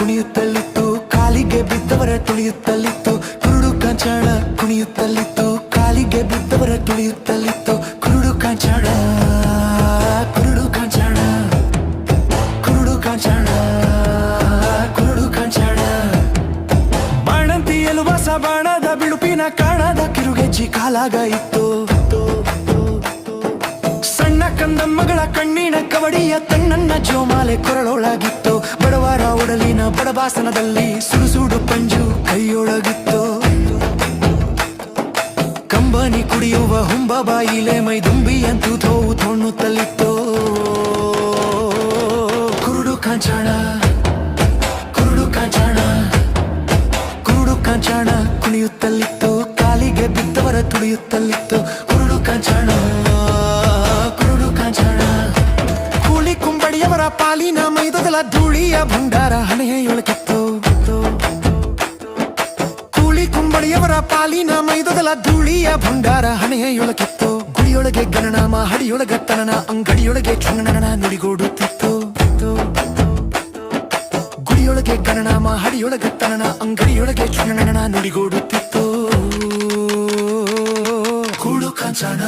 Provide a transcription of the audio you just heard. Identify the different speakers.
Speaker 1: ಕುಣಿಯುತ್ತಲಿತ್ತು, ಕಾಲಿಗೆ ಬಿದ್ದವರ ತುಳಿಯುತ್ತಲಿತ್ತು. ಕುರುಡು ಕಾಂಚಾಣ ಕುಣಿಯುತ್ತಲಿತ್ತು, ಕಾಲಿಗೆ ಬಿದ್ದವರ ತುಳಿಯುತ್ತಲಿತ್ತು. ಕುರುಡು ಕಾಂಚಾಣ, ಕುರುಡು ಕಾಂಚಾಣ, ಕುರುಡು ಕಾಂಚಾಣ, ಕುರುಡು ಕಾಂಚಾಣ. ಬಾಣಂತಿ ಎಲುಬಸ ಬಾಣದ ಬಿಳುಪಿನ ಕಾಣದ ಕಿರುಗೆಜ್ಜಿ ಕಾಲಾಗ ಇತ್ತು. ಸಣ್ಣ ಕಂದಮ್ಮಗಳ ಕಣ್ಣಿನ ಕವಡಿಯ ತಣ್ಣನ್ನ ಜೋಮಾಲೆ ಕೊರಳೊಳಗಿತ್ತು. ಬಡವರ ಒಡಲಿನ ಬಡಬಾಸನದಲ್ಲಿ ಸುಡುಸುಡು ಪಂಜು ಕೈಯೊಳಗಿತ್ತು. ಕಂಬನಿ ಕುಡಿಯುವ ಹುಂಬ ಬಾಯಿಲೆ ಮೈದುಂಬಿಯಂತೂ ತೋವು ತೊಣ್ಣುತ್ತಲಿತ್ತು. ಕುರುಡು ಕಾಂಚಾಣ, ಕುರುಡು ಕಾಂಚಾಣ, ಕುರುಡು ಕಾಂಚಾಣ ಕುಣಿಯುತ್ತಲಿತ್ತು, ಕಾಲಿಗೆ ಬಿದ್ದವರ ತುಳಿಯುತ್ತಲಿತ್ತು. ಕುರುಡು ಕಾಂಚಾಣ, ಕುರುಡು ಕಾಂಚಾಣ. ಕೂಲಿ ಕುಂಬಡಿಯವರ ಪಾಲಿನ ಮೈದೊದಲ ಧೂಳಿಯ ಭಂಡಾರ ಹಣೆಯೊಳಗಿತ್ತು. ಕೂಲಿ ಕುಂಬಡಿಯವರ ಪಾಲಿನ ಮೈದೊದಲ ಧೂಳಿಯ ಭಂಡಾರ ಹಣೆಯೊಳಗಿತ್ತು. ಗುಡಿಯೊಳಗೆ ಗಣನಾಮ, ಹಡಿಯೊಳಗ ತನನ, ಅಂಗಡಿಯೊಳಗೆ ಚುಂಗಣನ ನುಡಿಗೋಡುತ್ತಿತ್ತು. ಗುಡಿಯೊಳಗೆ ಗಣನಾಮ, ಹಡಿಯೊಳಗ ತನನ, ಅಂಗಡಿಯೊಳಗೆ ಚುಂಗಣನ ನುಡಿಗೋಡುತ್ತಿತ್ತು. ಕುರುಡು ಕಾಂಚಾಣ.